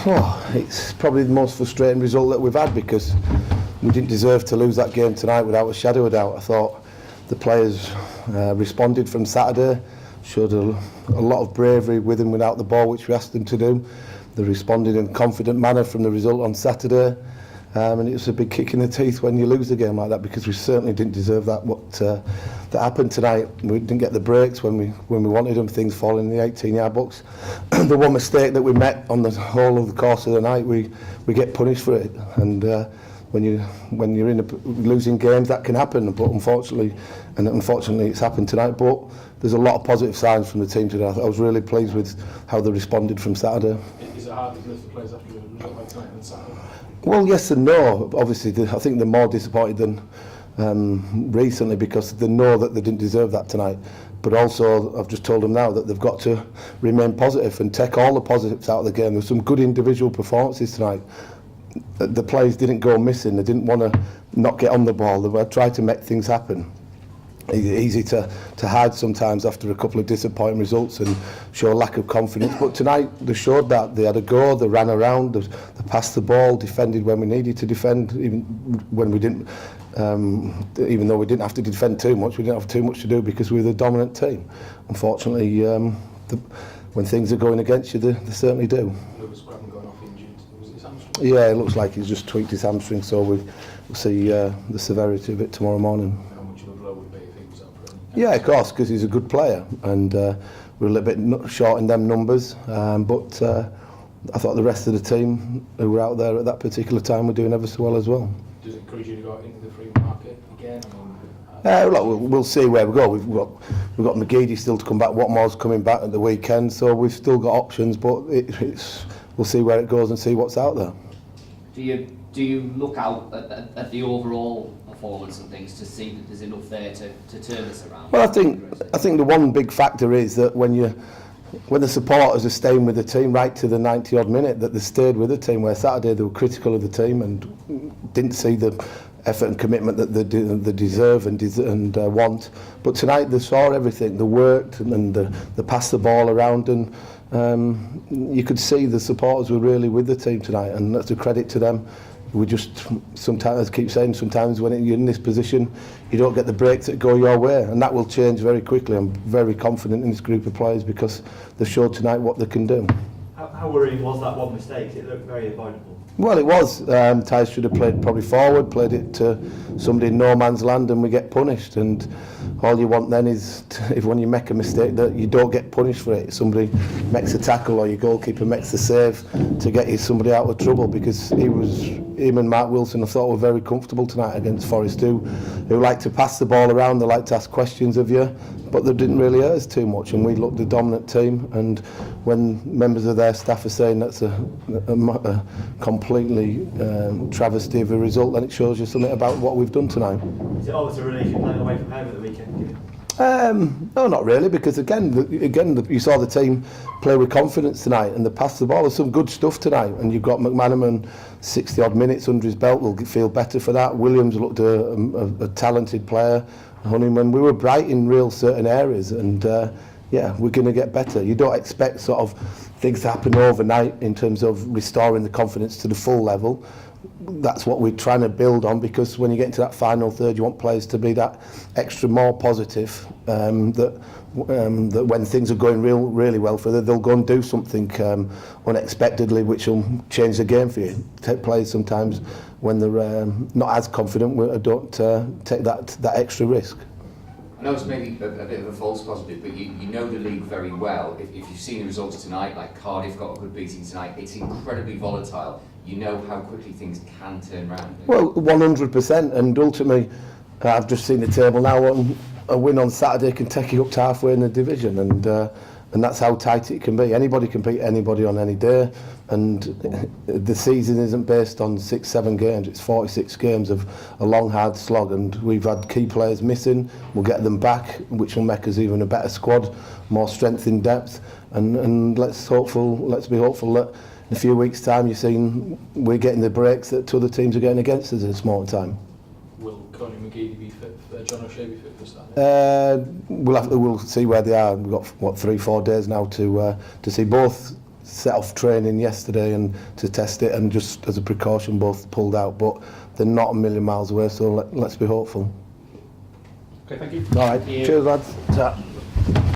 Oh, it's probably the most frustrating result that we've had, because we didn't deserve to lose that game tonight without a shadow of doubt. I thought the players responded from Saturday, showed a lot of bravery with and without the ball, which we asked them to do. They responded in a confident manner from the result on Saturday. And it was a big kick in the teeth when you lose a game like that, because we certainly didn't deserve that. That happened tonight. We didn't get the breaks when we wanted them. Things fall in the 18-yard box. The one mistake that we met on the whole of the course of the night, we get punished for it. And when you're in losing games, that can happen. But unfortunately it's happened tonight. But there's a lot of positive signs from the team today. I was really pleased with how they responded from Saturday. Is it hard to lift the players after a result like tonight than Saturday? Well, yes and no. Obviously, I think they're more disappointed than recently, because they know that they didn't deserve that tonight. But also, I've just told them now that they've got to remain positive and take all the positives out of the game. There's some good individual performances tonight. The players didn't go missing. They didn't want to not get on the ball. They tried to make things happen. Easy to hide sometimes after a couple of disappointing results and show a lack of confidence, but tonight they showed that. They had a go, they ran around, they passed the ball, defended when we needed to defend, even when we didn't, even though we didn't have to defend too much. We didn't have too much to do because we were the dominant team. Unfortunately, when things are going against you, they certainly do. Yeah, it looks like he's just tweaked his hamstring, so we'll see the severity of it tomorrow morning. Yeah, of course, because he's a good player, and we're a little bit short in them numbers, but I thought the rest of the team who were out there at that particular time were doing ever so well as well. Does it encourage you to go out into the free market again? We'll see where we go. We've got McGeady still to come back. Watmore's coming back at the weekend, so we've still got options, but we'll see where it goes and see what's out there. Do you look out at the overall performance and things to see that there's enough there to turn this around? Well, I think the one big factor is that when the supporters are staying with the team right to the 90-odd minute, that they stayed with the team, where Saturday they were critical of the team and didn't see the effort and commitment that they deserve and want. But tonight they saw everything. They worked and they passed the ball around, and you could see the supporters were really with the team tonight, and that's a credit to them. We just sometimes, as I keep saying, sometimes when you're in this position, you don't get the breaks that go your way, and that will change very quickly. I'm very confident in this group of players because they showed tonight what they can do. How worrying was that one mistake? It looked very avoidable. Well, it was. Tyce should have played probably forward, played it to somebody in no man's land, and we get punished. And all you want then is, if when you make a mistake, that you don't get punished for it. Somebody makes a tackle or your goalkeeper makes the save to get somebody out of trouble, because him and Mark Wilson, I thought, were very comfortable tonight against Forest, who like to pass the ball around, they like to ask questions of you, but they didn't really hurt us too much, and we looked the dominant team. And when members of their staff are saying that's a completely travesty of a result, then it shows you something about what we've done tonight. Is it always a relief you're playing away from home at the weekend? No, not really, because again, you saw the team play with confidence tonight, and they passed the ball. There's some good stuff tonight, and you've got McManaman 60-odd minutes under his belt. Will feel better for that. Williams looked a talented player. Honeyman, we were bright in real certain areas, and yeah, we're going to get better. You don't expect sort of things to happen overnight in terms of restoring the confidence to the full level. That's what we're trying to build on, because when you get into that final third, you want players to be that extra more positive, that when things are going really well for them, they'll go and do something unexpectedly, which will change the game for you. Take players sometimes when they're not as confident, don't take that extra risk. I know it's maybe a bit of a false positive, but you know the league very well. If you've seen the results tonight, like Cardiff got a good beating tonight, it's incredibly volatile. You know how quickly things can turn around. Well, 100%, and ultimately, I've just seen the table now. A win on Saturday can take you up to halfway in the division, and that's how tight it can be. Anybody can beat anybody on any day, and the season isn't based on 6-7 games. It's 46 games of a long, hard slog, and we've had key players missing. We'll get them back, which will make us even a better squad, more strength in depth, and let's be hopeful that in a few weeks' time, you're seeing we're getting the breaks that other teams are getting against us at this moment in time. Will Connie McGeady be fit? John O'Shea be fit for Saturday? We'll see where they are. We've got 3-4 days now to see both set off training yesterday and to test it, and just as a precaution both pulled out, but they're not a million miles away, so let's be hopeful. Okay, thank you. All right, Thank you. cheers lads. Ta.